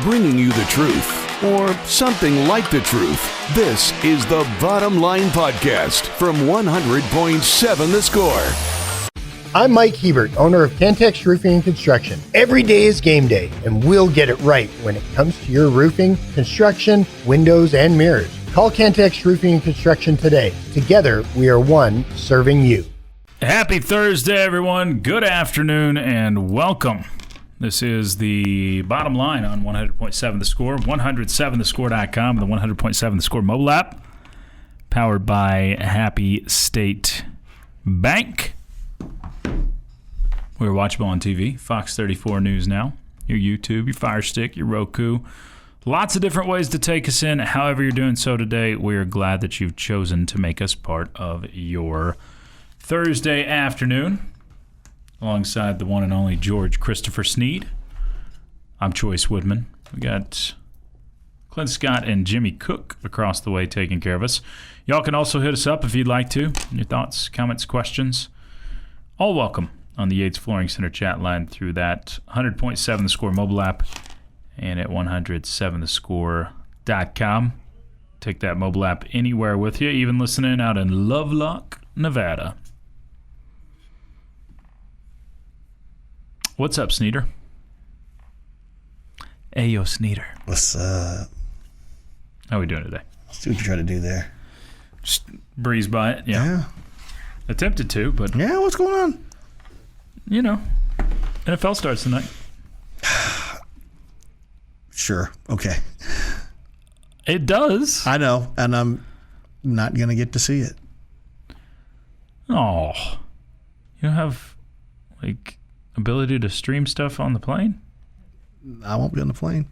bringing you the truth, or something like the truth. This is the Bottom Line Podcast from 100.7 The Score. I'm Mike Hebert, owner of Cantex Roofing and Construction. Every day is game day, and we'll get it right when it comes to your roofing, construction, windows, and mirrors. Call Cantex Roofing and Construction today. Together, we are one serving you. Happy Thursday, everyone. Good afternoon, and welcome. This is the Bottom Line on 100.7 The Score, 107thescore.com, and the 100.7 The Score mobile app, powered by Happy State Bank. We're watchable on TV, Fox 34 News Now, your YouTube, your Fire Stick, your Roku. Lots of different ways to take us in. However you're doing so today, we are glad that you've chosen to make us part of your Thursday afternoon. Alongside the one and only George Christopher Snead, I'm Chois Woodman. We got Clint Scott and Jimmy Cook across the way taking care of us. Y'all can also hit us up if you'd like to. Your thoughts, comments, questions, all welcome on the Yates Flooring Center chat line through that 100.7 The Score mobile app and at 107thescore.com. Take that mobile app anywhere with you, even listening out in Lovelock, Nevada. What's up, Sneeder? Hey, yo, Sneeder. What's up? How we doing today? Let's see what you try to do there. Just breeze by it, yeah. Attempted to, but... Yeah, what's going on? You know, NFL starts tonight. Sure, okay. It does. I know, and I'm not going to get to see it. Oh. You don't have, like... ability to stream stuff on the plane? I won't be on the plane.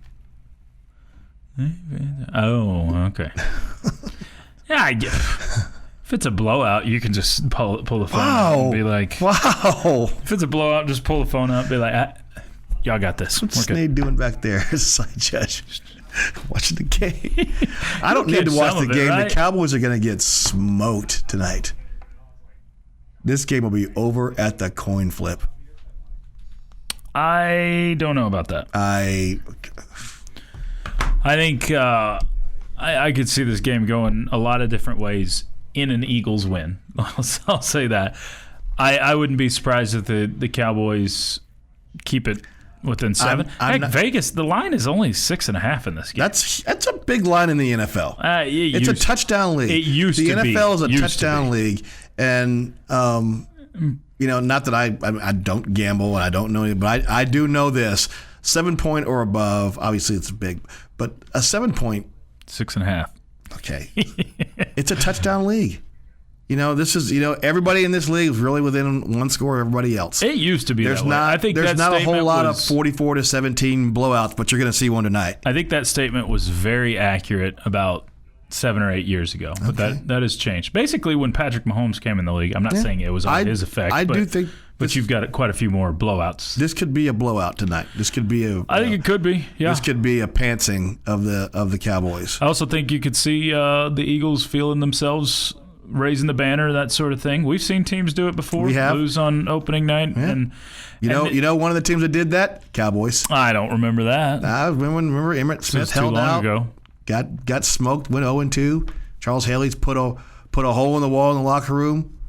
Oh, okay. Yeah, I get. If it's a blowout, you can just pull the phone out and be like, "Wow!" If it's a blowout, just pull the phone out and be like, "Y'all got this." What's Snead doing back there as a side judge? Watching the game. I don't need to watch the game. Right? The Cowboys are going to get smoked tonight. This game will be over at the coin flip. I don't know about that. I think I could see this game going a lot of different ways in an Eagles win. I'll say that. I wouldn't be surprised if the Cowboys keep it within 7. Vegas, the line is only 6.5 in this game. That's a big line in the NFL. It's a touchdown league. It used to be. The NFL is a touchdown league, and you know, not that I don't gamble and I don't know anything, but I do know this. 7-point or above, obviously it's big, but a 7-point. 6.5. Okay. It's a touchdown league. You know, this is, everybody in this league is really within one score of everybody else. It used to be that way. I think there's not a whole lot of 44-17 blowouts, but you're going to see one tonight. I think that statement was very accurate about 7 or 8 years ago, but that has changed. Basically, when Patrick Mahomes came in the league, I'm not saying it was on his effect. I do think, but you've got quite a few more blowouts. This could be a blowout tonight. This could be I think it could be. Yeah, this could be a pantsing of the Cowboys. I also think you could see the Eagles feeling themselves raising the banner, that sort of thing. We've seen teams do it before. We have. Lose on opening night, and one of the teams that did that, Cowboys. I don't remember that. I remember Emmitt Smith held out. Too long ago. Got smoked, went 0-2. Charles Haley's put a hole in the wall in the locker room.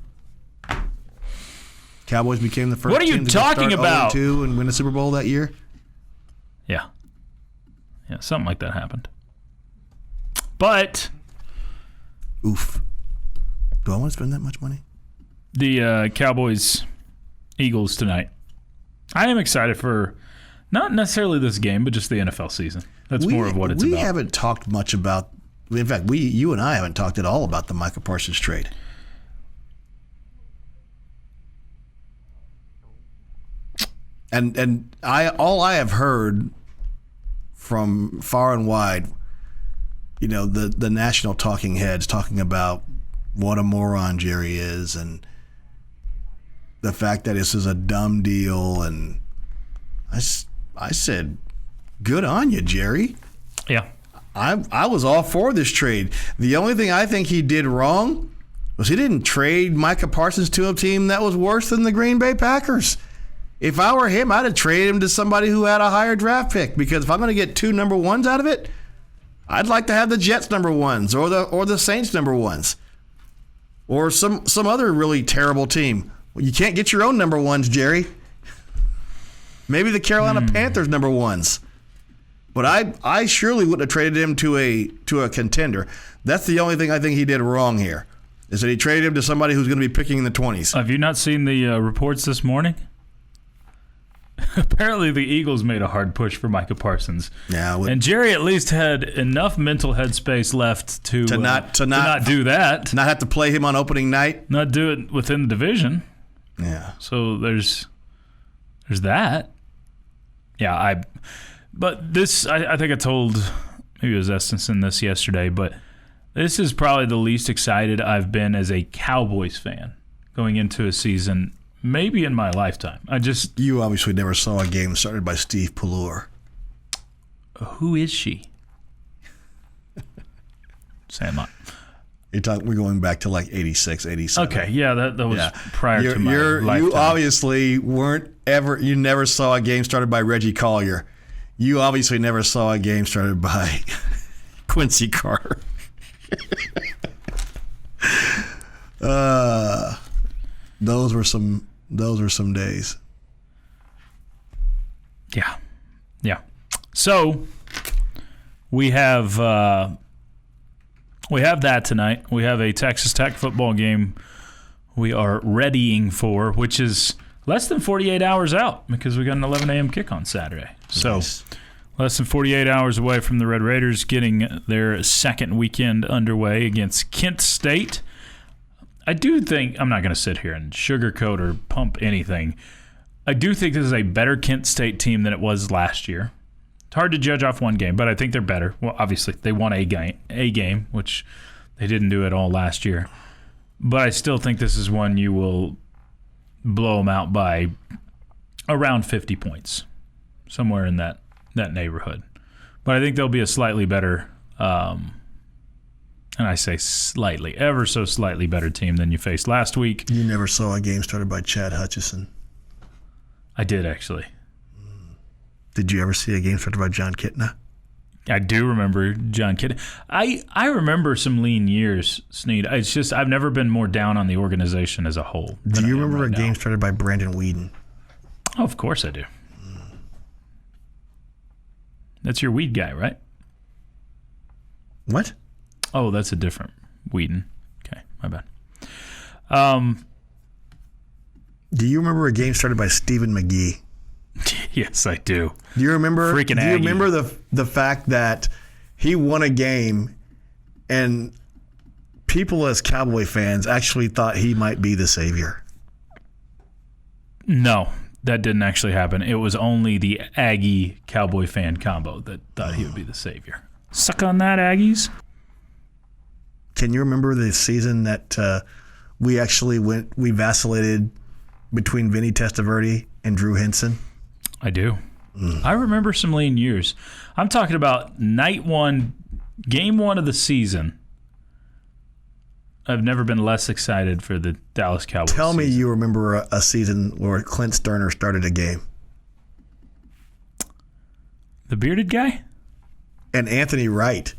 Cowboys became the first What are you team to talking start about? 0-2 and win a Super Bowl that year. Yeah, something like that happened. But oof. Do I want to spend that much money? The Cowboys Eagles tonight. I am excited for not necessarily this game, but just the NFL season. That's more of what it's about. We haven't talked much about. In fact, you and I haven't talked at all about the Micah Parsons trade. And all I have heard from far and wide, the national talking heads talking about what a moron Jerry is and the fact that this is a dumb deal. And I said, good on you, Jerry. Yeah. I was all for this trade. The only thing I think he did wrong was he didn't trade Micah Parsons to a team that was worse than the Green Bay Packers. If I were him, I'd have traded him to somebody who had a higher draft pick, because if I'm going to get 2 number ones out of it, I'd like to have the Jets number ones or the Saints number ones or some other really terrible team. Well, you can't get your own number ones, Jerry. Maybe the Carolina Panthers number ones. But I surely wouldn't have traded him to a contender. That's the only thing I think he did wrong here, is that he traded him to somebody who's going to be picking in the 20s. Have you not seen the reports this morning? Apparently the Eagles made a hard push for Micah Parsons. Yeah, and Jerry at least had enough mental headspace left to not do that. Not have to play him on opening night. Not do it within the division. Yeah. So there's that. Yeah, but this, I think I told, maybe it was Estenson this yesterday, but this is probably the least excited I've been as a Cowboys fan going into a season, maybe in my lifetime. You obviously never saw a game started by Steve Pellure. Who is she? Sandlot. We're going back to like 86, 87. Okay, yeah, that was prior to my lifetime. You obviously you never saw a game started by Reggie Collier. You obviously never saw a game started by Quincy Carter. Those were some days. Yeah. So we have that tonight. We have a Texas Tech football game we are readying for, which is less than 48 hours out because we got an 11 a.m. kick on Saturday. So nice. Less than 48 hours away from the Red Raiders getting their second weekend underway against Kent State. I do think, I'm not going to sit here and sugarcoat or pump anything. I do think this is a better Kent State team than it was last year. It's hard to judge off one game, but I think they're better. Well, obviously, they won a game, which they didn't do at all last year. But I still think this is one you will blow them out by around 50 points, somewhere in that neighborhood. But I think they'll be a slightly better, and I say slightly, ever so slightly better team than you faced last week. You never saw a game started by Chad Hutchison. I did, actually. Did you ever see a game started by John Kitna? I do remember John Kitna. I remember some lean years, Snead. It's just I've never been more down on the organization as a whole. Do you remember a game started by Brandon Whedon? Oh, of course I do. That's your weed guy, right? What? Oh, that's a different Whedon. Okay, my bad. Do you remember a game started by Stephen McGee? Yes, I do. Do you remember? Freaking Do you Aggie. remember the fact that he won a game, and people as Cowboy fans actually thought he might be the savior? No, that didn't actually happen. It was only the Aggie Cowboy fan combo that thought he would be the savior. Suck on that, Aggies. Can you remember the season that we vacillated between Vinny Testaverde and Drew Henson? I do. I remember some lean years. I'm talking about night one, game one of the season. I've never been less excited for the Dallas Cowboys. Tell me you remember a season where Clint Sterner started a game. The bearded guy? And Anthony Wright.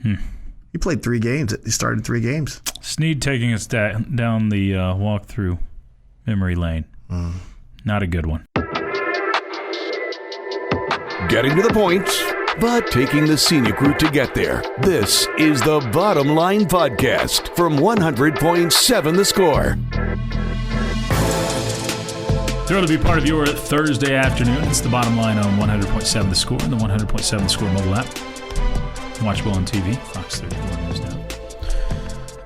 He played 3 games. He started 3 games. Snead taking us down the walk through memory lane. Not a good one. Getting to the point, but taking the scenic route to get there. This is the Bottom Line Podcast from 100.7 The Score. Thrilled to be part of your Thursday afternoon. It's the Bottom Line on 100.7 The Score and the 100.7 The Score mobile app. Watchable on TV, Fox 34 News Now.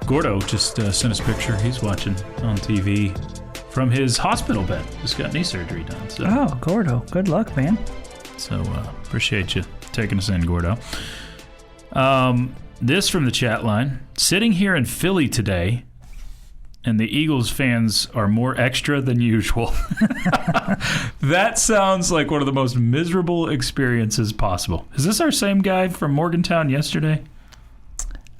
Gordo just sent us a picture. He's watching on TV from his hospital bed. Just got knee surgery done. So. Oh, Gordo. Good luck, man. So appreciate you taking us in, Gordo. This from the chat line. Sitting here in Philly today, and the Eagles fans are more extra than usual. That sounds like one of the most miserable experiences possible. Is this our same guy from Morgantown yesterday?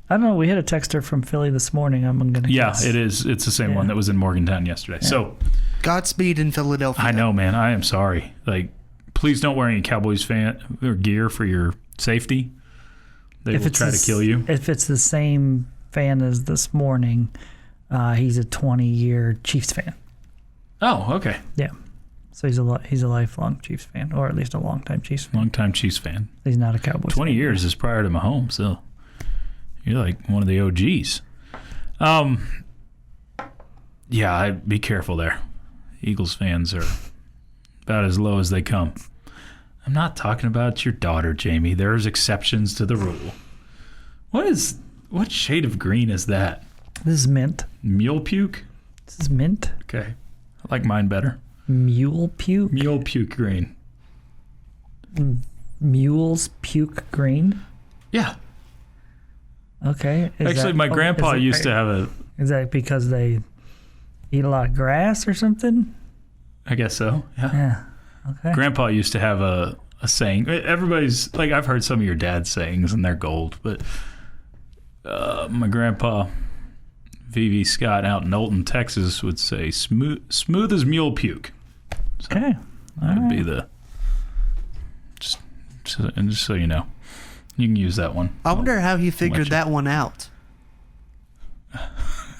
I don't know. We had a texter from Philly this morning. I'm going to guess. Yeah, it is. It's the same one that was in Morgantown yesterday. Yeah. So, Godspeed in Philadelphia. I know, man. I am sorry. Like, please don't wear any Cowboys fan or gear for your safety. They will try to kill you. If it's the same fan as this morning, he's a 20-year Chiefs fan. Oh, okay. Yeah. So he's a lifelong Chiefs fan, or at least a long-time Chiefs fan. Long-time Chiefs fan. He's not a Cowboys 20 fan. years is prior to Mahomes, so you're like one of the OGs. Yeah, be careful there. Eagles fans are about as low as they come. I'm not talking about your daughter, Jamie. There's exceptions to the rule. What shade of green is that? This is mint. Mule puke? This is mint. Okay. I like mine better. Mule puke? Mule puke green. Mules puke green? Yeah. Okay. Actually, my grandpa used to have a... Is that because they eat a lot of grass or something? I guess so, yeah. Yeah. Okay. Grandpa used to have a saying. Everybody's, like, I've heard some of your dad's sayings, and they're gold, but my grandpa, V.V. Scott, out in Knowlton, Texas, would say, smooth as mule puke. So okay. That would be the... Just so you know. You can use that one. I wonder how he figured that one out.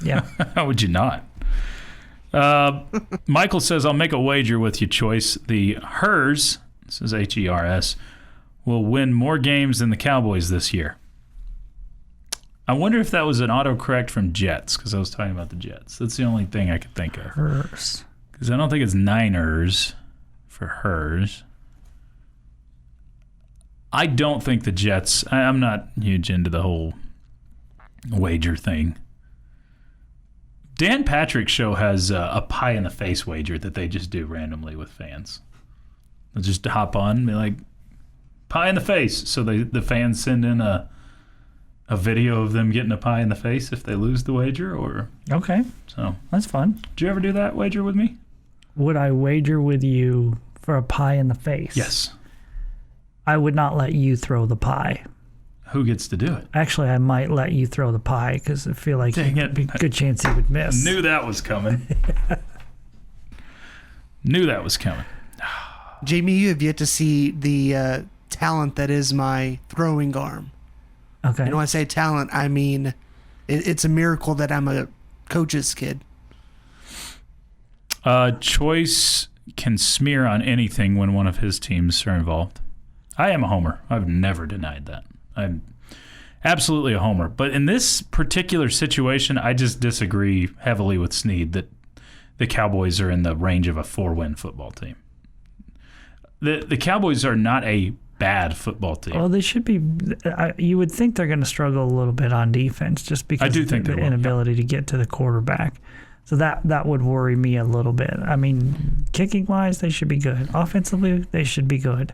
Yeah. How would you not? Michael says, I'll make a wager with you, Choice. The Hers, this is H-E-R-S, will win more games than the Cowboys this year. I wonder if that was an autocorrect from Jets, because I was talking about the Jets. That's the only thing I could think of. Hers. Because I don't think it's Niners for Hers. I don't think the Jets... I'm not huge into the whole wager thing. Dan Patrick's show has a pie-in-the-face wager that they just do randomly with fans. They'll just hop on and be like, pie in the face. So the fans send in a video of them getting a pie in the face if they lose the wager. Okay. So that's fun. Did you ever do that wager with me? Would I wager with you for a pie in the face? Yes. I would not let you throw the pie. Who gets to do it? Actually, I might let you throw the pie because I feel like it'd be a good chance you would miss. Knew that was coming. Knew that was coming. Jamie, you have yet to see the talent that is my throwing arm. Okay. And when I say talent, I mean it's a miracle that I'm a coach's kid. Choice can smear on anything when one of his teams are involved. I am a homer. I've never denied that. I'm absolutely a homer. But in this particular situation, I just disagree heavily with Snead that the Cowboys are in the range of a 4-win football team. The Cowboys are not a bad football team. Well, they should be. You would think they're going to struggle a little bit on defense just because of the inability to get to the quarterback. So that would worry me a little bit. I mean, kicking-wise, they should be good. Offensively, they should be good.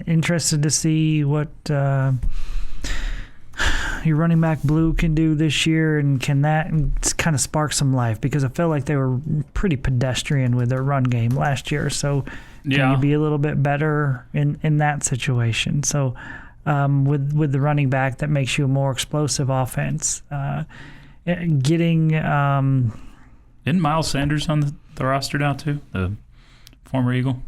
Interested to see what your running back Blue can do this year, and can that kind of spark some life, because I feel like they were pretty pedestrian with their run game last year. So can you be a little bit better in that situation? So with the running back, that makes you a more explosive offense. Getting isn't Miles Sanders on the roster now too, the former Eagle?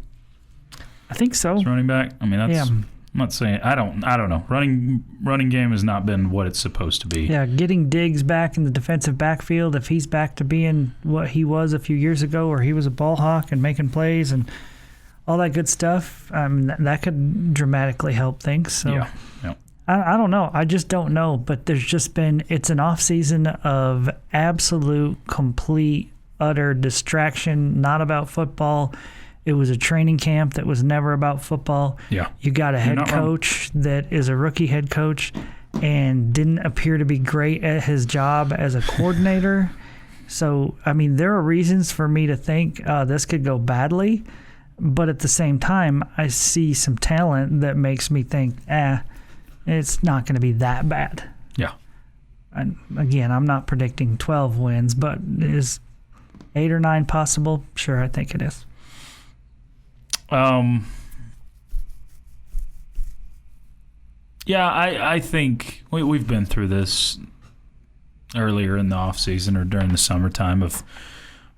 I think so. He's running back. I mean, that's. I'm not saying I don't know. Running game has not been what it's supposed to be. Yeah, getting Diggs back in the defensive backfield, if he's back to being what he was a few years ago, where he was a ball hawk and making plays and all that good stuff, that could dramatically help things. So yeah. I don't know. I just don't know. But there's just been, it's an off season of absolute, complete, utter distraction, not about football. It was a training camp that was never about football. Yeah. You got a head coach that is a rookie head coach and didn't appear to be great at his job as a coordinator. So, I mean, there are reasons for me to think this could go badly. But at the same time, I see some talent that makes me think, it's not going to be that bad. Yeah. And again, I'm not predicting 12 wins, but is 8 or 9 possible? Sure, I think it is. Yeah, I think we've been through this earlier in the offseason or during the summertime of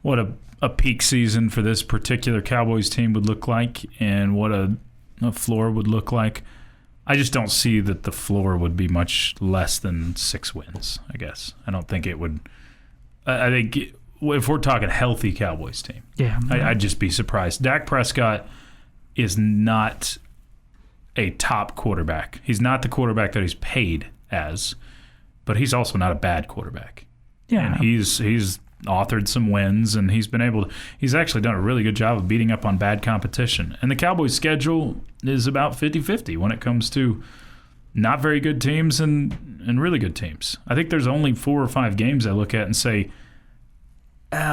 what a peak season for this particular Cowboys team would look like and what a floor would look like. I just don't see that the floor would be much less than 6 wins, I guess. I don't think it would. I think if we're talking healthy Cowboys team, I'd just be surprised. Dak Prescott is not a top quarterback. He's not the quarterback that he's paid as, but he's also not a bad quarterback. Yeah. And he's authored some wins, and he's actually done a really good job of beating up on bad competition. And the Cowboys' schedule is about 50-50 when it comes to not very good teams and really good teams. I think there's only 4 or 5 games I look at and say,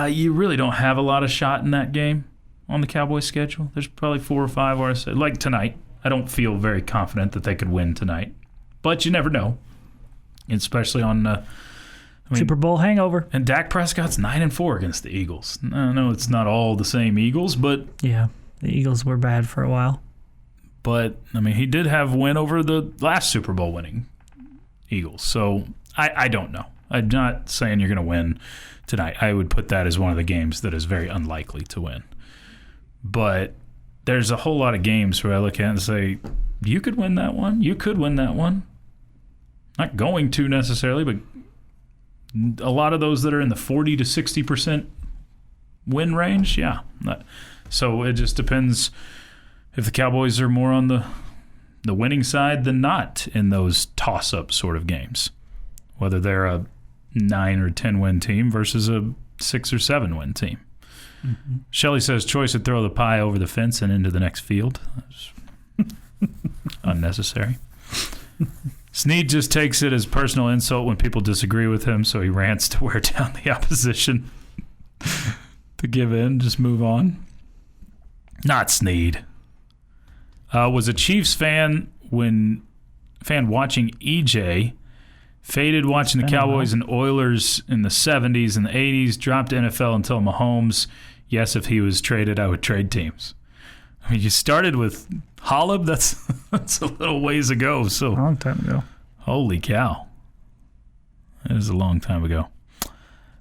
you really don't have a lot of shot in that game on the Cowboys' schedule. There's probably 4 or 5 where I say, like tonight, I don't feel very confident that they could win tonight. But you never know, especially on Super Bowl hangover. And Dak Prescott's 9-4 against the Eagles. I know it's not all the same Eagles, but yeah, the Eagles were bad for a while. But I mean, he did have a win over the last Super Bowl winning Eagles. So I don't know. I'm not saying you're going to win tonight. I would put that as one of the games that is very unlikely to win. But there's a whole lot of games where I look at it and say, you could win that one. You could win that one. Not going to necessarily, but a lot of those that are in the 40 to 60% win range, yeah. So it just depends if the Cowboys are more on the winning side than not in those toss-up sort of games, whether they're a 9 or 10 win team versus a 6 or 7 win team. Mm-hmm. Shelley says Choice would throw the pie over the fence and into the next field. That's unnecessary. Snead just takes it as personal insult when people disagree with him, so he rants to wear down the opposition. To give in, just move on. Not Snead. Was a Chiefs fan watching EJ, faded watching the Cowboys and Oilers in the 70s and the 80s, dropped NFL until Mahomes. Yes, if he was traded, I would trade teams. I mean, you started with Holub. That's a little ways ago. So a long time ago. Holy cow. That is a long time ago.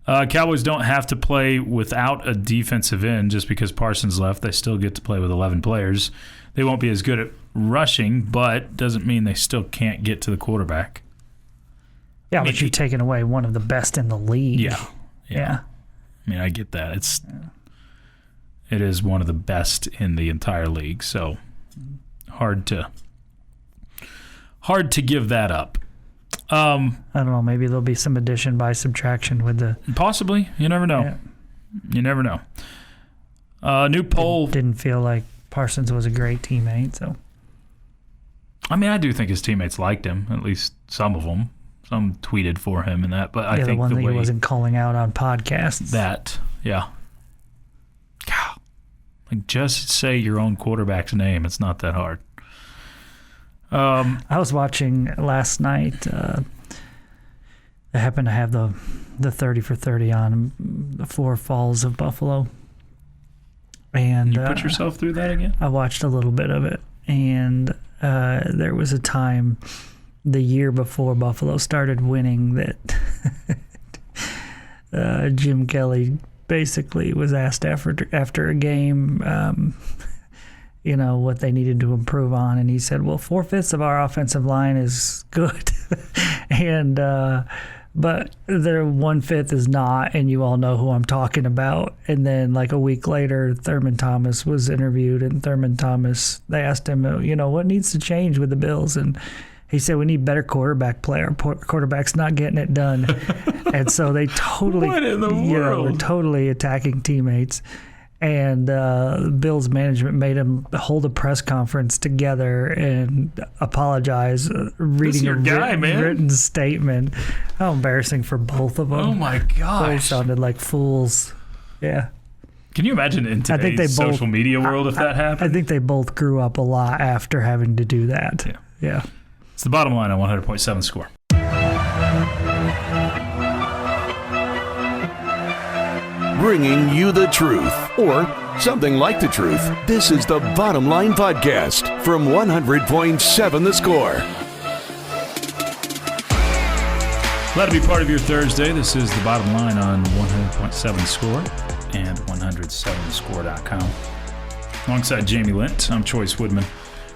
Cowboys don't have to play without a defensive end just because Parsons left. They still get to play with 11 players. They won't be as good at rushing, but doesn't mean they still can't get to the quarterback. Yeah, but you've taken away one of the best in the league. Yeah. I mean, I get that. It is one of the best in the entire league, so hard to give that up. I don't know. Maybe there'll be some addition by subtraction with the... Possibly. You never know. Yeah. You never know. New poll... Didn't feel like Parsons was a great teammate, so... I mean, I do think his teammates liked him, at least some of them. Some tweeted for him and that, but I think the one that he wasn't calling out on podcasts. That, yeah. God. Like, just say your own quarterback's name. It's not that hard. I was watching last night. I happened to have the 30 for 30 on the 4 Falls of Buffalo. And you put yourself through that again? I watched a little bit of it. And there was a time the year before Buffalo started winning that Jim Kelly basically was asked after a game what they needed to improve on, and he said, well, 4/5 of our offensive line is good and but their 1/5 is not, and you all know who I'm talking about. And then like a week later, Thurman Thomas was interviewed, and they asked him, what needs to change with the Bills, and he said, we need better quarterback play. Our quarterback's not getting it done. And so they totally, what in the world? Were totally attacking teammates. And Bills management made him hold a press conference together and apologize, reading written statement. How embarrassing for both of them. Oh, my gosh. Both sounded like fools. Yeah. Can you imagine in today's social media world if that happened? I think they both grew up a lot after having to do that. Yeah. It's the bottom line on 100.7 Score. Bringing you the truth, or something like the truth. This is the Bottom Line Podcast from 100.7 The Score. Glad to be part of your Thursday. This is The Bottom Line on 100.7 Score and 107thescore.com. Alongside Jamie Lent, I'm Chois Woodman.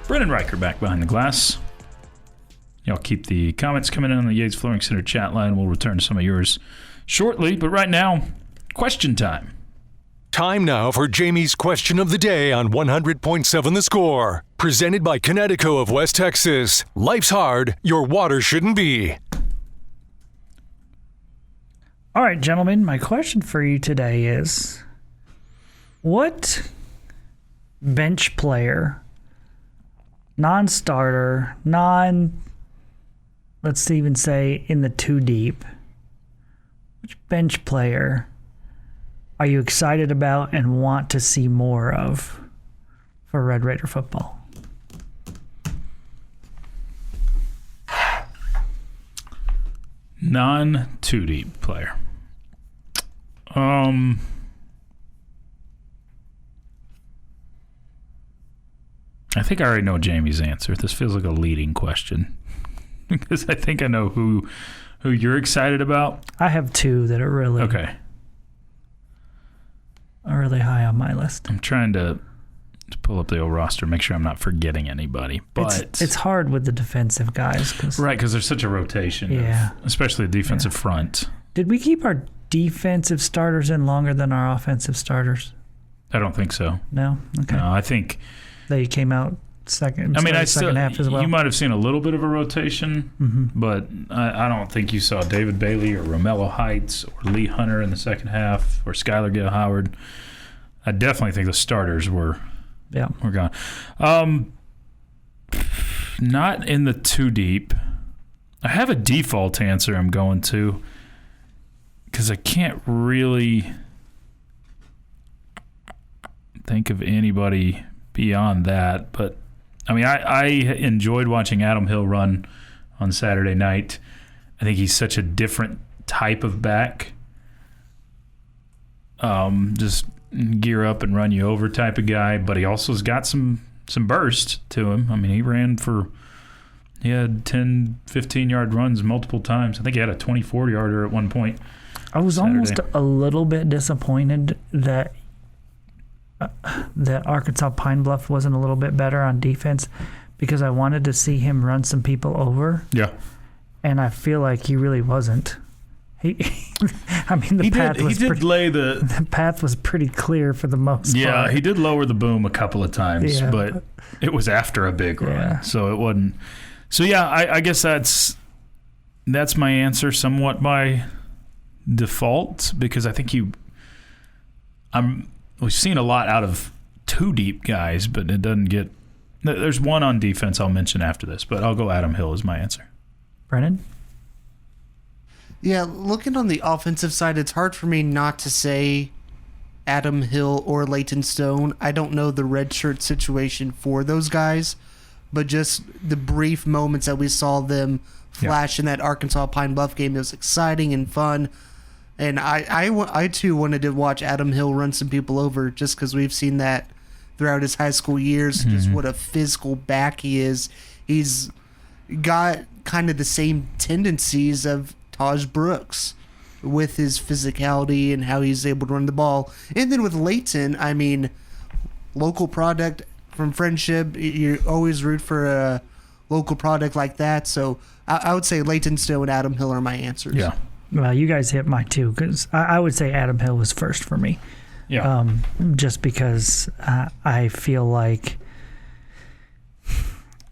Brennan Riker back behind the glass. Y'all keep the comments coming in on the Yates Flooring Center chat line. We'll return to some of yours shortly. But right now, question time. Time now for Jamie's question of the day on 100.7 The Score. Presented by Connecticut of West Texas. Life's hard, your water shouldn't be. All right, gentlemen, my question for you today is, what bench player, non-starter, let's even say in the two deep, which bench player are you excited about and want to see more of for Red Raider football? Non-two deep player. I think I already know Jamie's answer. This feels like a leading question because I think I know who you're excited about. I have two that are really high on my list. I'm trying to pull up the old roster, make sure I'm not forgetting anybody. But it's hard with the defensive guys, because there's such a rotation, especially the defensive front. Did we keep our defensive starters in longer than our offensive starters? I don't think so. No? Okay. No, I think they came out second half as well. You might have seen a little bit of a rotation, but I don't think you saw David Bailey or Romello Heights or Lee Hunter in the second half or Skylar Gill Howard. I definitely think the starters were gone. Not in the two deep. I have a default answer I'm going to because I can't really think of anybody beyond that. But, I mean, I enjoyed watching Adam Hill run on Saturday night. I think he's such a different type of back. Just gear up and run you over type of guy, but he also has got some burst to him. I mean, he had 10, 15-yard runs multiple times. I think he had a 24-yarder at one point. I was almost a little bit disappointed that Arkansas Pine Bluff wasn't a little bit better on defense because I wanted to see him run some people over. Yeah. And I feel like he really wasn't. The path was pretty clear for the most part. Yeah, he did lower the boom a couple of times, but it was after a big run, so it wasn't. So yeah, I guess that's my answer, somewhat by default, because I think we've seen a lot out of two deep guys, but it doesn't get. There's one on defense I'll mention after this, but I'll go Adam Hill as my answer. Brennan? Yeah, looking on the offensive side, it's hard for me not to say Adam Hill or Leighton Stone. I don't know the redshirt situation for those guys, but just the brief moments that we saw them flash in that Arkansas Pine Bluff game, it was exciting and fun. And I too wanted to watch Adam Hill run some people over just because we've seen that throughout his high school years, just what a physical back he is. He's got kind of the same tendencies of Taj Brooks with his physicality and how he's able to run the ball. And then with Leighton, I mean, local product from Friendship, you always root for a local product like that. So I would say Leighton Stone and Adam Hill are my answers. Yeah. Well, you guys hit my two because I would say Adam Hill was first for me. Yeah. Just because I feel like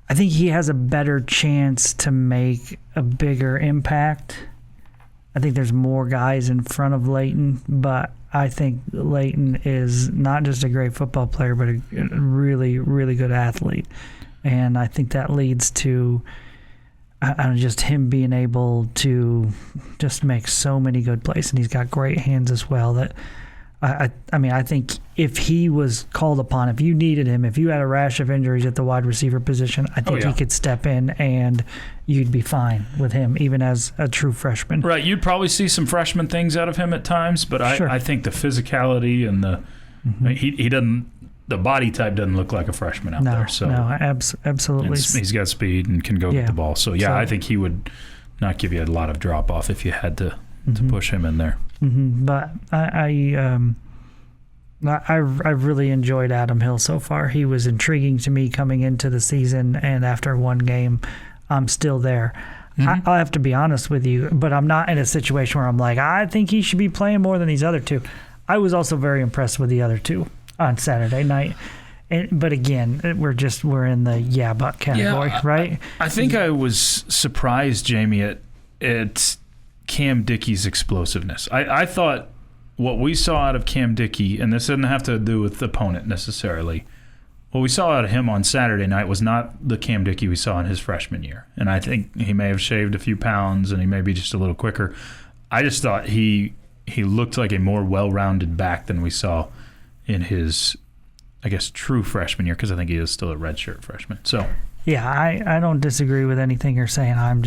I think he has a better chance to make a bigger impact. I think there's more guys in front of Leighton, but I think Leighton is not just a great football player, but a really, really good athlete. And I think that leads to just him being able to just make so many good plays. And he's got great hands as well. That I think if he was called upon, if you needed him, if you had a rash of injuries at the wide receiver position, I think he could step in and you'd be fine with him, even as a true freshman. Right. You'd probably see some freshman things out of him at times, but I think the physicality and he doesn't, the body type doesn't look like a freshman out there. So absolutely. He's got speed and can go get the ball. So I think he would not give you a lot of drop off if you had to push him in there. But I've really enjoyed Adam Hill so far. He was intriguing to me coming into the season, and after one game, I'm still there. I'll have to be honest with you, but I'm not in a situation where I'm like, I think he should be playing more than these other two. I was also very impressed with the other two on Saturday night. But again, we're in the but category, right? I think I was surprised, Jamie, at Cam Dickey's explosiveness. I thought what we saw out of Cam Dickey, and this doesn't have to do with the opponent necessarily, what we saw out of him on Saturday night was not the Cam Dickey we saw in his freshman year. And I think he may have shaved a few pounds and he may be just a little quicker. I just thought he looked like a more well-rounded back than we saw in his, I guess, true freshman year, because I think he is still a redshirt freshman. So yeah, I don't disagree with anything you're saying. I'm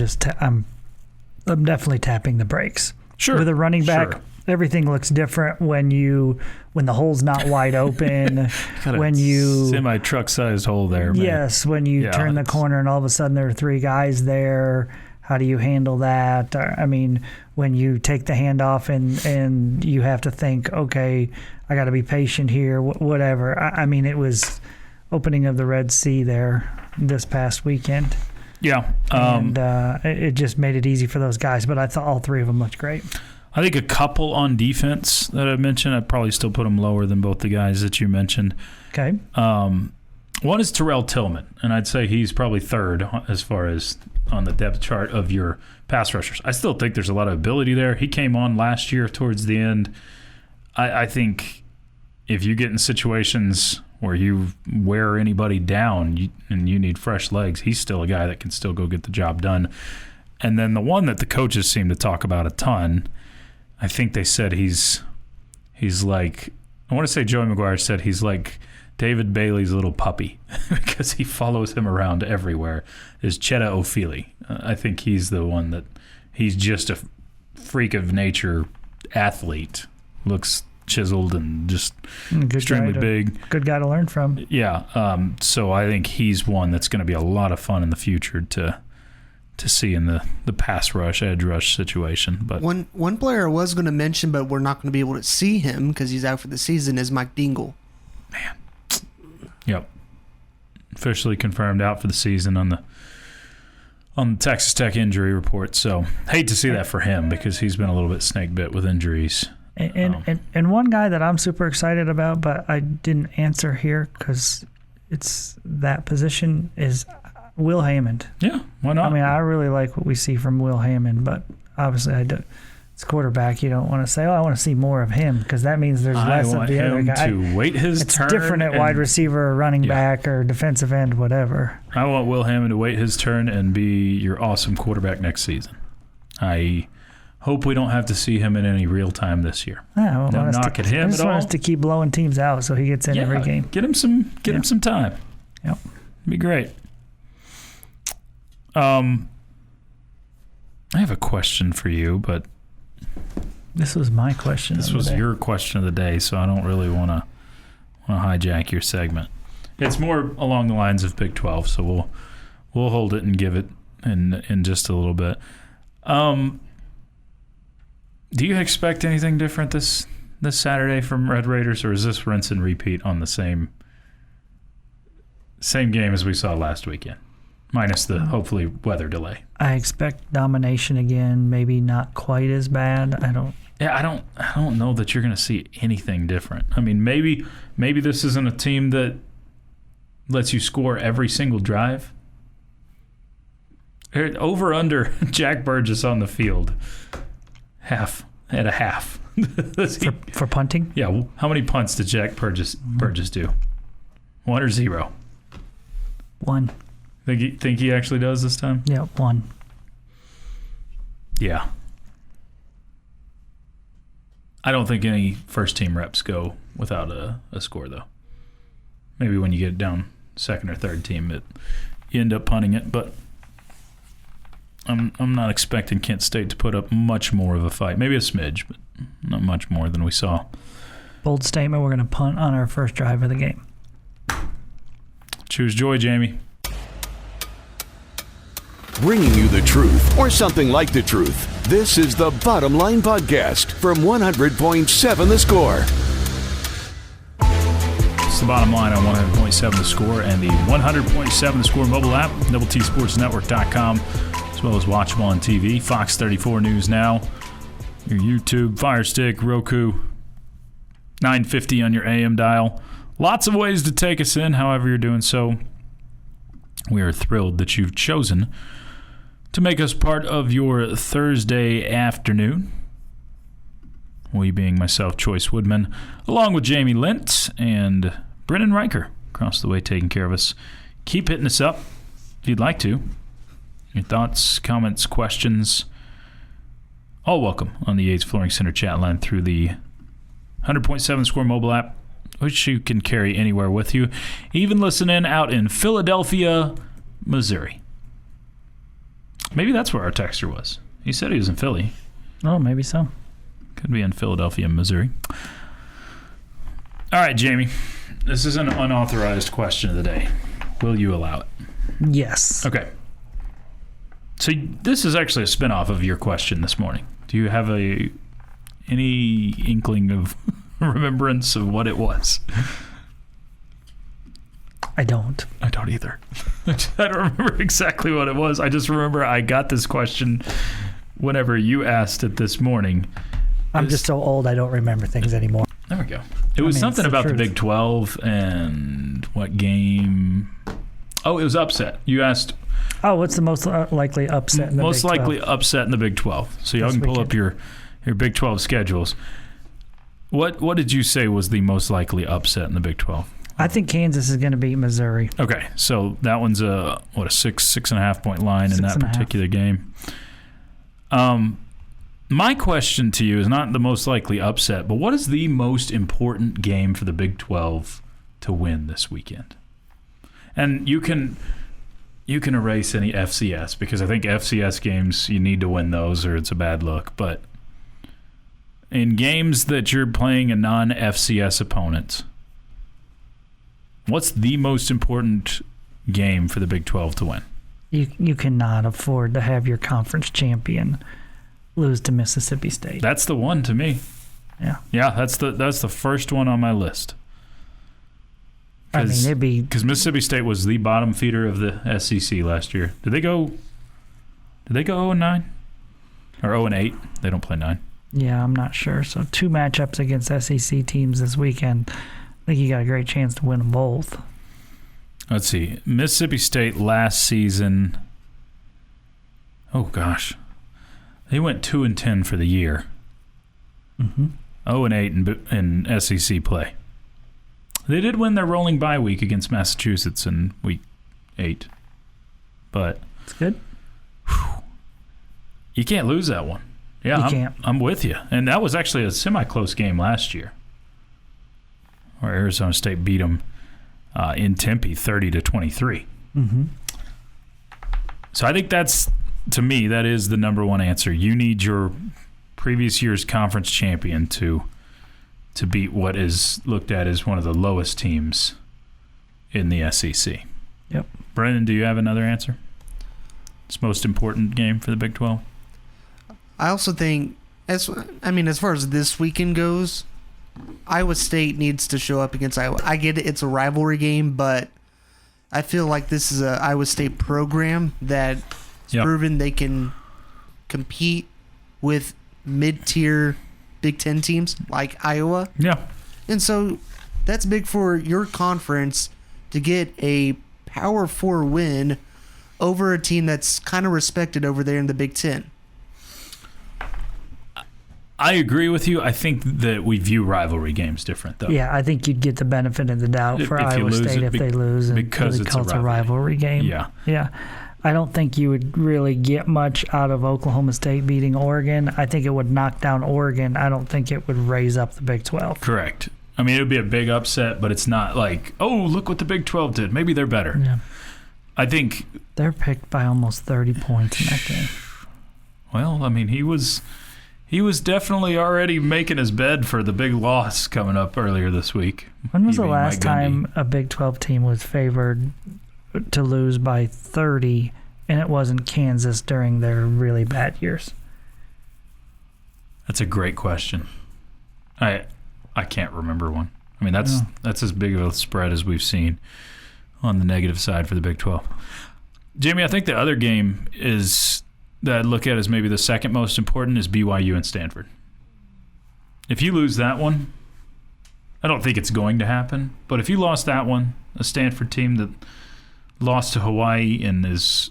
definitely tapping the brakes. Sure. With a running back, everything looks different when the hole's not wide open. When you semi-truck-sized hole there. Man. Yes, when you turn the corner and all of a sudden there are three guys there. How do you handle that? I mean, when you take the handoff and you have to think, okay, I got to be patient here, whatever. I mean, it was opening of the Red Sea there this past weekend. Yeah. And it just made it easy for those guys. But I thought all three of them looked great. I think a couple on defense that I mentioned, I'd probably still put them lower than both the guys that you mentioned. Okay. One is Terrell Tillman, and I'd say he's probably third as far as on the depth chart of your pass rushers. I still think there's a lot of ability there. He came on last year towards the end. I think if you get in situations where you wear anybody down and you need fresh legs, he's still a guy that can still go get the job done. And then the one that the coaches seem to talk about a ton, I think they said he's like, I want to say Joey McGuire said he's like David Bailey's little puppy because he follows him around everywhere, is Cheta Ofili. I think he's the one that he's just a freak of nature athlete. Looks chiseled and just extremely big. Good guy to learn from. Yeah. So I think he's one that's going to be a lot of fun in the future to see in the pass rush, edge rush situation. But one player I was going to mention, but we're not going to be able to see him because he's out for the season, is Mike Dingle. Man. Yep. Officially confirmed out for the season on the Texas Tech injury report. So hate to see that for him because he's been a little bit snake bit with injuries. And one guy that I'm super excited about, but I didn't answer here because it's that position, is Will Hammond. Yeah, why not? I mean, I really like what we see from Will Hammond, but obviously it's quarterback. You don't want to say, I want to see more of him, because that means there's less of the other guy. To wait his turn. It's different at wide receiver or running back or defensive end, whatever. I want Will Hammond to wait his turn and be your awesome quarterback next season. I hope we don't have to see him in any real time this year. Yeah, no knock at him at all. I just want us to keep blowing teams out so he gets in every game. Get him some time. Yep. It'd be great. I have a question for you, but this was my question. This was your question of the day, so I don't really want to hijack your segment. It's more along the lines of Big 12, so we'll hold it and give it in just a little bit. Do you expect anything different this Saturday from Red Raiders, or is this rinse and repeat on the same game as we saw last weekend? Minus the, hopefully, weather delay. I expect domination again, maybe not quite as bad. I don't know that you're going to see anything different. I mean, maybe this isn't a team that lets you score every single drive. Over under Jack Burgess on the field. Half. For punting? Yeah. How many punts did Jack Burgess do? 1 or 0? 1. Think he actually does this time? Yeah, 1. Yeah. I don't think any first-team reps go without a score, though. Maybe when you get down second or third team, you end up punting it. But I'm not expecting Kent State to put up much more of a fight. Maybe a smidge, but not much more than we saw. Bold statement, we're going to punt on our first drive of the game. Choose joy, Jamie. bringing you the truth or something like the truth. This is the Bottom Line Podcast from 100.7 The Score. It's the Bottom Line on 100.7 The Score and the 100.7 The Score mobile app, TSportsNetwork.com, as well as watchable on TV, Fox 34 News Now, your YouTube, Fire Stick, Roku, 950 on your AM dial. Lots of ways to take us in, however you're doing so. We are thrilled that you've chosen to make us part of your Thursday afternoon. We being myself, Chois Woodman, along with Jamie Lent and Brennan Riker across the way taking care of us. Keep hitting us up if you'd like to. Your thoughts, comments, questions, all welcome on the Yates Flooring Center chat line through the 100.7 Score mobile app, which you can carry anywhere with you. Even listen in out in Philadelphia, Missouri. Maybe that's where our texter was. He said he was in Philly. Oh, maybe so. Could be in Philadelphia, Missouri. All right, Jamie. This is an unauthorized question of the day. Will you allow it? Yes. Okay. So this is actually a spinoff of your question this morning. Do you have any inkling of remembrance of what it was? I don't. I don't either. I don't remember exactly what it was. I just remember I got this question whenever you asked it this morning. I'm just so old I don't remember things anymore. There we go. It was something about the Big 12 and what game. Oh, it was upset. You asked. Oh, what's the most likely upset in the Big 12? Most likely upset in the Big 12. So y'all can pull up your Big 12 schedules. What did you say was the most likely upset in the Big 12? I think Kansas is going to beat Missouri. Okay, so that one's a 6.5 point line in that particular game. My question to you is not the most likely upset, but what is the most important game for the Big 12 to win this weekend? And you can erase any FCS, because I think FCS games, you need to win those or it's a bad look. But in games that you're playing a non-FCS opponent, what's the most important game for the Big 12 to win? You cannot afford to have your conference champion lose to Mississippi State. That's the one to me. Yeah. Yeah, that's the first one on my list. I mean, it'd be because Mississippi State was the bottom feeder of the SEC last year. Did they go 0-9 or 0-8? They don't play 9. Yeah, I'm not sure. So 2 matchups against SEC teams this weekend. I think you got a great chance to win them both. Let's see. Mississippi State last season. Oh gosh, they went 2-10 for the year. 0-8 in SEC play. They did win their rolling bye week against Massachusetts in week 8, but it's good. You can't lose that one. Yeah, I'm with you. And that was actually a semi-close game last year, where Arizona State beat them in Tempe 30-23. So I think that's, to me, that is the number one answer. You need your previous year's conference champion to beat what is looked at as one of the lowest teams in the SEC. Yep. Brennan, do you have another answer? It's most important game for the Big 12? I also think, as far as this weekend goes, Iowa State needs to show up against Iowa. I get it, it's a rivalry game, but I feel like this is a Iowa State program that's proven they can compete with mid-tier Big Ten teams like Iowa. Yeah. And so that's big for your conference to get a Power 4 win over a team that's kind of respected over there in the Big Ten. I agree with you. I think that we view rivalry games different, though. Yeah, I think you'd get the benefit of the doubt for Iowa State if they lose and because really call it a rivalry game. Yeah. I don't think you would really get much out of Oklahoma State beating Oregon. I think it would knock down Oregon. I don't think it would raise up the Big 12. Correct. I mean, it would be a big upset, but it's not like, oh, look what the Big 12 did. Maybe they're better. Yeah. I think they're picked by almost 30 points in that game. Well, I mean, he was definitely already making his bed for the big loss coming up earlier this week. When was the last time a Big 12 team was favored to lose by 30 and it wasn't Kansas during their really bad years. That's a great question. I can't remember one. I mean, that's as big of a spread as we've seen on the negative side for the Big 12. Jamie, I think the other game that I look at as maybe the second most important is BYU and Stanford. If you lose that one, I don't think it's going to happen, but if you lost that one, a Stanford team that lost to Hawaii and is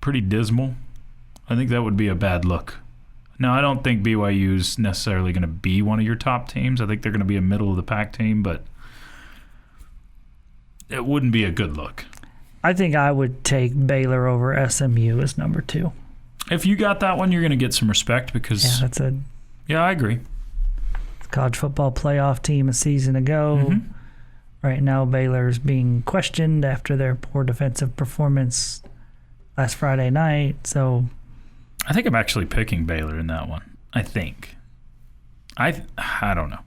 pretty dismal, I think that would be a bad look. Now, I don't think BYU is necessarily going to be one of your top teams. I think they're going to be a middle-of-the-pack team, but it wouldn't be a good look. I think I would take Baylor over SMU as number 2. If you got that one, you're going to get some respect because... Yeah, I agree. College football playoff team a season ago. Mm-hmm. Right now, Baylor's being questioned after their poor defensive performance last Friday night. So, I think I'm actually picking Baylor in that one. I think. I don't know.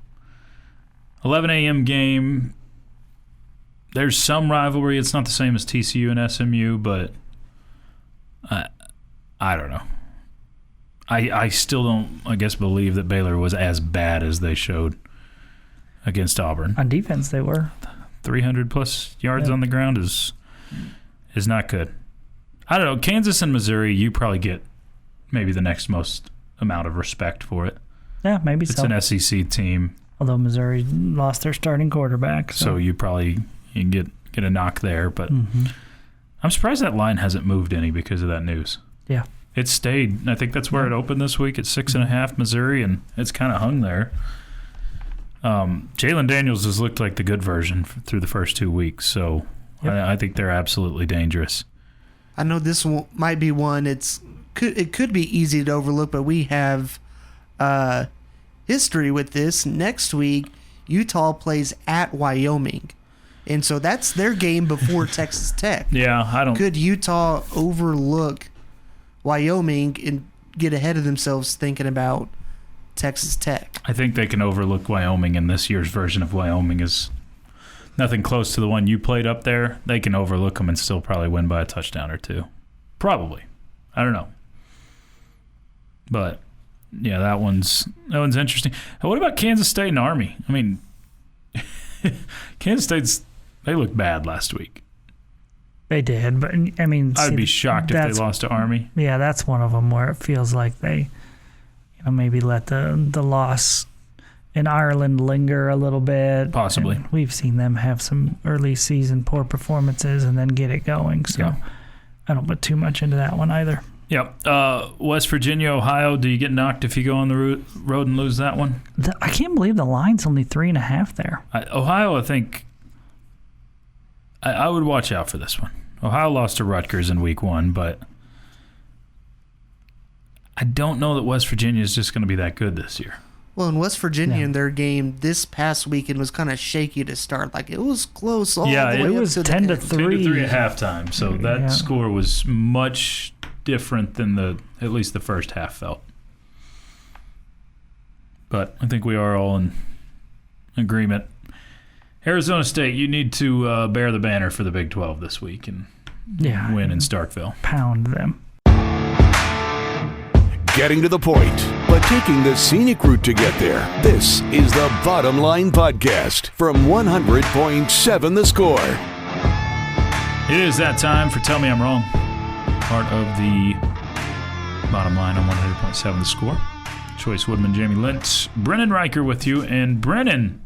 11 a.m. game. There's some rivalry. It's not the same as TCU and SMU, but I don't know. I still don't, I guess, believe that Baylor was as bad as they showed against Auburn. On defense, they were. 300-plus yards on the ground is not good. I don't know. Kansas and Missouri, you probably get maybe the next most amount of respect for it. Yeah, maybe it's so. It's an SEC team. Although Missouri lost their starting quarterback. So you probably get a knock there. But I'm surprised that line hasn't moved any because of that news. Yeah. It stayed. I think that's where it opened this week at 6.5 Missouri, and it's kind of hung there. Jalen Daniels has looked like the good version through the first 2 weeks, so I think they're absolutely dangerous. I know this one might be one. It could be easy to overlook, but we have history with this. Next week, Utah plays at Wyoming, and so that's their game before Texas Tech. Yeah, I don't. Could Utah overlook Wyoming and get ahead of themselves thinking about Texas Tech? I think they can overlook Wyoming, and this year's version of Wyoming is nothing close to the one you played up there. They can overlook them and still probably win by a touchdown or two. Probably. I don't know. But, yeah, that one's interesting. What about Kansas State and Army? I mean, Kansas they looked bad last week. They did, but I mean, I'd be shocked if they lost to Army. Yeah, that's one of them where it feels like they, maybe let the loss in Ireland linger a little bit. Possibly. And we've seen them have some early season poor performances and then get it going. So I don't put too much into that one either. Yep. West Virginia, Ohio. Do you get knocked if you go on the road and lose that one? I can't believe the line's only 3.5 there. Ohio, I think. I would watch out for this one. Ohio lost to Rutgers in week 1, but I don't know that West Virginia is just going to be that good this year. Well, in West Virginia, in their game this past weekend was kind of shaky to start. Like, it was close all the way it was up to 10 to 3. 10 to 3 at halftime, so that score was much different than at least the first half felt. But I think we are all in agreement. Arizona State, you need to bear the banner for the Big 12 this week and win in Starkville. Pound them. Getting to the point, but taking the scenic route to get there. This is the Bottom Line Podcast from 100.7 The Score. It is that time for Tell Me I'm Wrong. Part of the Bottom Line on 100.7 The Score. Chois Woodman, Jamie Lent, Brennan Riker with you, and Brennan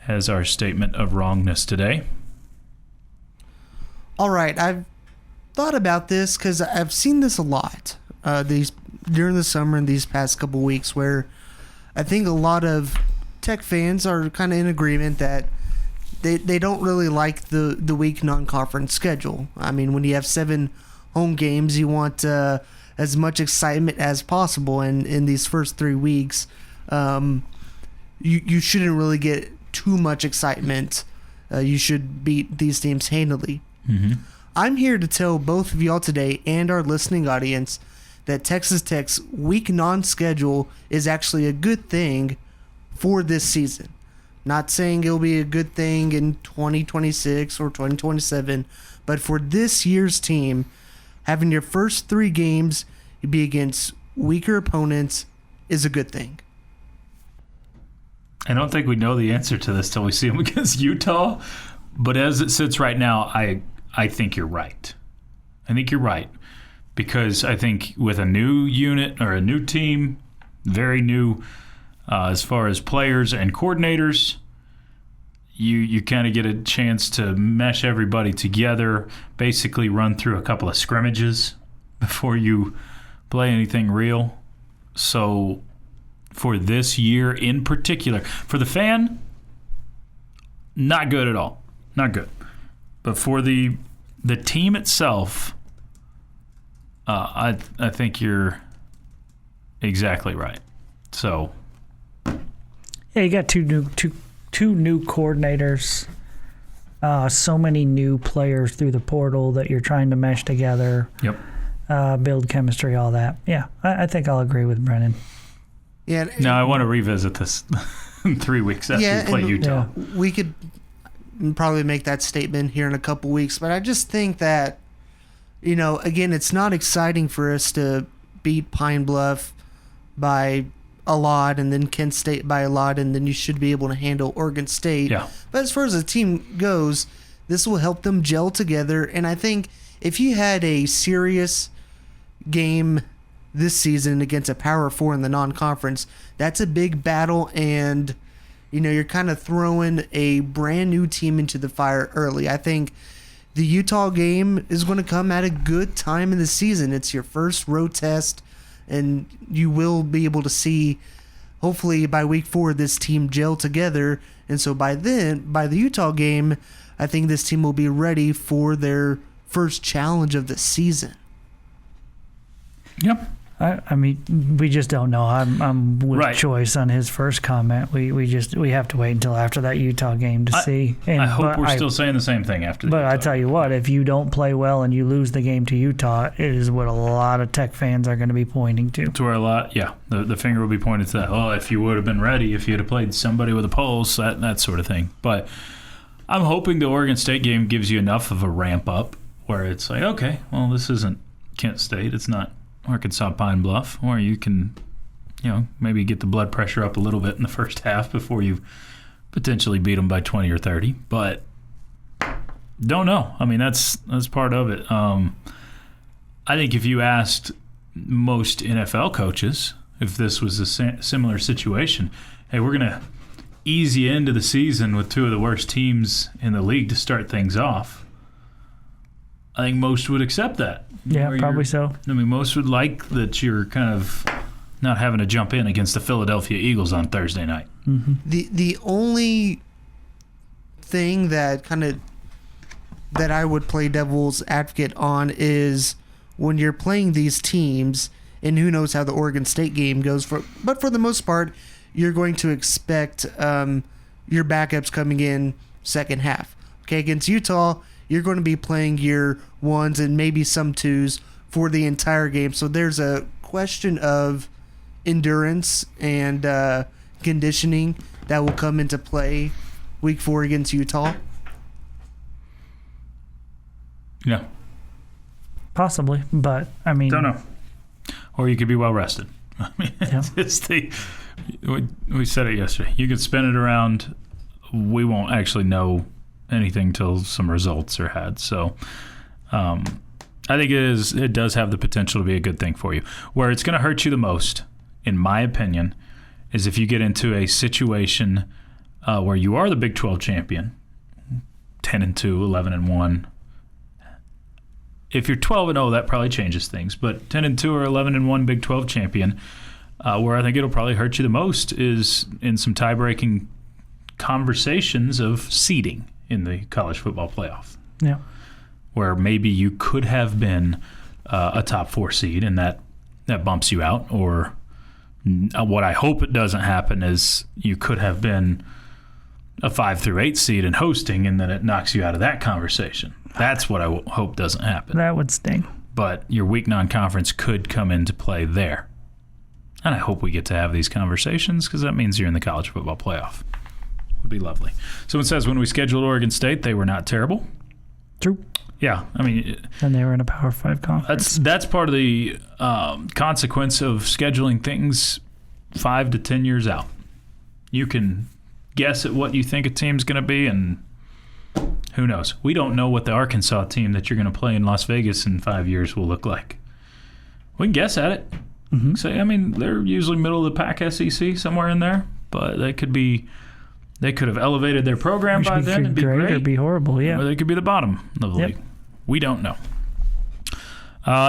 has our statement of wrongness today. All right, I've thought about this because I've seen this a lot during the summer and these past couple weeks, where I think a lot of Tech fans are kind of in agreement that they don't really like the week non-conference schedule. I mean, when you have 7 home games, you want as much excitement as possible, and in these first 3 weeks, you shouldn't really get too much excitement. You should beat these teams handily. Mm-hmm. I'm here to tell both of y'all today and our listening audience that Texas Tech's week non-schedule is actually a good thing for this season, Not saying it'll be a good thing in 2026 or 2027, but for this year's team, having your first 3 games be against weaker opponents is a good thing. I don't think we know the answer to this till we see them against Utah, but as it sits right now, I think you're right. I think you're right, because I think with a new unit or a new team, very new as far as players and coordinators, you kind of get a chance to mesh everybody together, basically run through a couple of scrimmages before you play anything real. So for this year in particular, for the fan, not good at all. Not good. But for the team itself, I think you're exactly right. So yeah, you got two new coordinators, so many new players through the portal that you're trying to mesh together. Yep. Build chemistry, all that. Yeah, I think I'll agree with Brennan. Yeah. Now I want to revisit this in 3 weeks after you play Utah. Yeah. We could probably make that statement here in a couple weeks, but I just think that, again, it's not exciting for us to beat Pine Bluff by a lot and then Kent State by a lot, and then you should be able to handle Oregon State. Yeah. But as far as the team goes, this will help them gel together, and I think if you had a serious game this season against a Power 4 in the non-conference, that's a big battle, and you're kind of throwing a brand new team into the fire early. I think the Utah game is going to come at a good time in the season. It's your first road test, and you will be able to see, hopefully by week 4, this team gel together. And so by the Utah game, I think this team will be ready for their first challenge of the season. Yep. I mean, we just don't know. I'm with Right. Choice on his first comment. We have to wait until after that Utah game to see. And I hope we're still saying the same thing after. But Utah. I tell you what, if you don't play well and you lose the game to Utah, it is what a lot of Tech fans are going to be pointing to. To where a lot, the finger will be pointed to that. Oh, if you would have been ready, if you'd have played somebody with a pulse, that sort of thing. But I'm hoping the Oregon State game gives you enough of a ramp up where it's like, okay, well, this isn't Kent State, it's not Arkansas Pine Bluff, or you can, maybe get the blood pressure up a little bit in the first half before you potentially beat them by 20 or 30. But don't know. I mean, that's part of it. I think if you asked most NFL coaches if this was a similar situation, hey, we're going to ease you into the season with 2 of the worst teams in the league to start things off, I think most would accept that. Yeah, probably so. I mean, most would like that you're kind of not having to jump in against the Philadelphia Eagles on Thursday night. Mm-hmm. The only thing that I would play devil's advocate on is when you're playing these teams, and who knows how the Oregon State game goes, but for the most part, you're going to expect your backups coming in second half. Okay, against Utah, you're going to be playing your 1s and maybe some 2s for the entire game. So there's a question of endurance and conditioning that will come into play week 4 against Utah. Yeah. Possibly, but I mean... Don't know. Or you could be well rested. I mean, we said it yesterday. You could spin it around. We won't actually know anything till some results are had. So I think it does have the potential to be a good thing for you. Where it's going to hurt you the most, in my opinion, is if you get into a situation where you are the Big 12 champion, 10-2, 11-1. If you're 12-0, that probably changes things. But 10-2 or 11-1 Big 12 champion, where I think it'll probably hurt you the most is in some tie-breaking conversations of seeding in the college football playoff. Yeah. Where maybe you could have been a top 4 seed and that bumps you out, or what I hope it doesn't happen is you could have been a 5 through 8 seed and hosting, and then it knocks you out of that conversation. That's what I hope doesn't happen. That would sting. But your weak non-conference could come into play there. And I hope we get to have these conversations, because that means you're in the college football playoff. Would be lovely. Someone says when we scheduled Oregon State, they were not terrible. True. Yeah, I mean, And they were in a Power 5 conference. that's part of the consequence of scheduling things 5 to 10 years out. You can guess at what you think a team's going to be, and who knows? We don't know what the Arkansas team that you're going to play in Las Vegas in 5 years will look like. We can guess at it. Mm-hmm. Say, I mean, they're usually middle of the pack SEC, somewhere in there, but they could have elevated their program by then and be great. Or be horrible, yeah. Or they could be the bottom of the league. We don't know.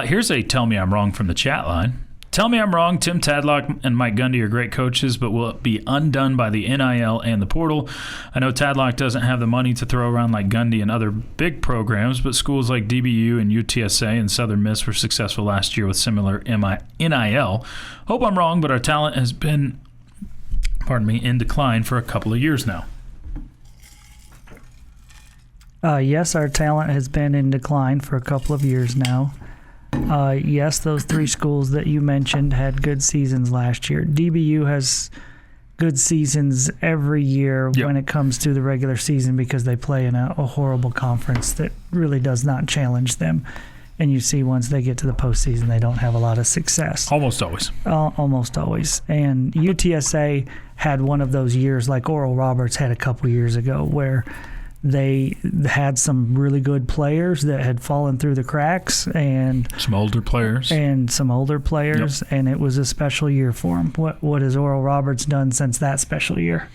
Here's a tell me I'm wrong from the chat line. Tell me I'm wrong. Tim Tadlock and Mike Gundy are great coaches, but will it be undone by the NIL and the portal? I know Tadlock doesn't have the money to throw around like Gundy and other big programs, but schools like DBU and UTSA and Southern Miss were successful last year with similar NIL. Hope I'm wrong, but our talent has been, in decline for a couple of years now. Yes, our talent has been in decline for a couple of years now. Yes, those 3 schools that you mentioned had good seasons last year. DBU has good seasons every year when it comes to the regular season because they play in a horrible conference that really does not challenge them. And you see once they get to the postseason, they don't have a lot of success. Almost always. Almost always. And UTSA had one of those years like Oral Roberts had a couple years ago where they had some really good players that had fallen through the cracks and some older players. Yep. And it was a special year for them. What has Oral Roberts done since that special year?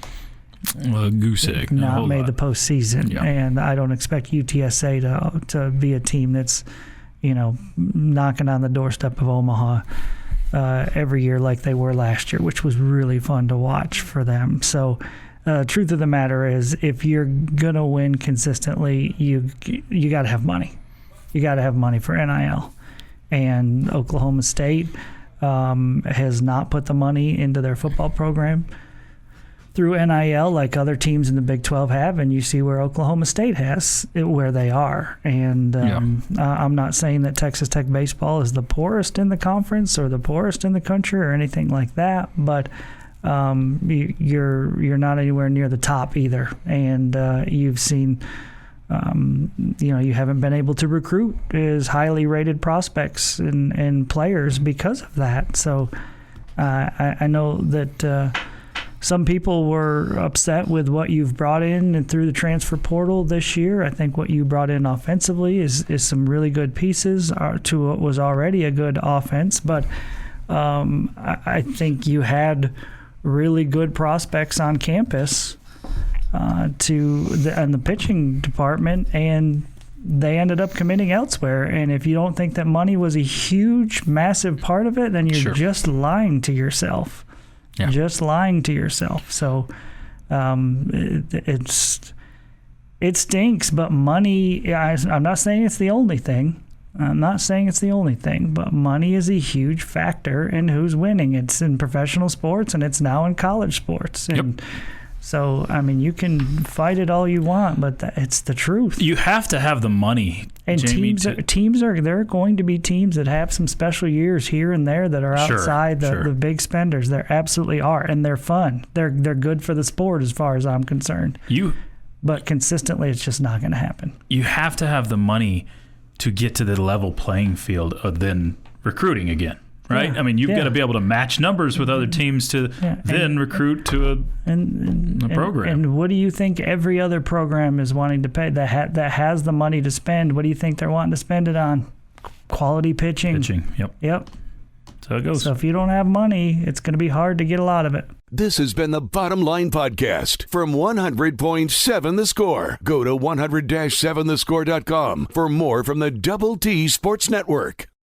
Goose egg. Not made the postseason. Yep. And I don't expect UTSA to be a team that's, knocking on the doorstep of Omaha every year like they were last year, which was really fun to watch for them. So truth of the matter is, if you're going to win consistently, you got to have money. You got to have money for NIL. And Oklahoma State has not put the money into their football program through NIL like other teams in the Big 12 have, and you see where Oklahoma State has, where they are. And I'm not saying that Texas Tech baseball is the poorest in the conference or the poorest in the country or anything like that, but you're not anywhere near the top either. And you've seen, you haven't been able to recruit as highly rated prospects and players because of that. So I know that some people were upset with what you've brought in and through the transfer portal this year. I think what you brought in offensively is some really good pieces to what was already a good offense. But I think you had really good prospects on campus in the pitching department, and they ended up committing elsewhere. And if you don't think that money was a huge, massive part of it, then you're just lying to yourself. Yeah. Just lying to yourself. So it stinks, but money, I'm not saying it's the only thing. But money is a huge factor in who's winning. It's in professional sports, and it's now in college sports. And so, I mean, you can fight it all you want, but it's the truth. You have to have the money. And Jamie, there are going to be teams that have some special years here and there that are outside the big spenders. There absolutely are, and they're fun. They're good for the sport as far as I'm concerned. But consistently, it's just not going to happen. You have to have the money to get to the level playing field of then recruiting again, right? Yeah. I mean, you've got to be able to match numbers with other teams to then recruit to a program. And what do you think every other program is wanting to pay that has the money to spend? What do you think they're wanting to spend it on? Quality pitching. Yep. So it goes. So if you don't have money, it's going to be hard to get a lot of it. This has been the Bottom Line Podcast from 100.7 The Score. Go to 100-7thescore.com for more from the Double T Sports Network.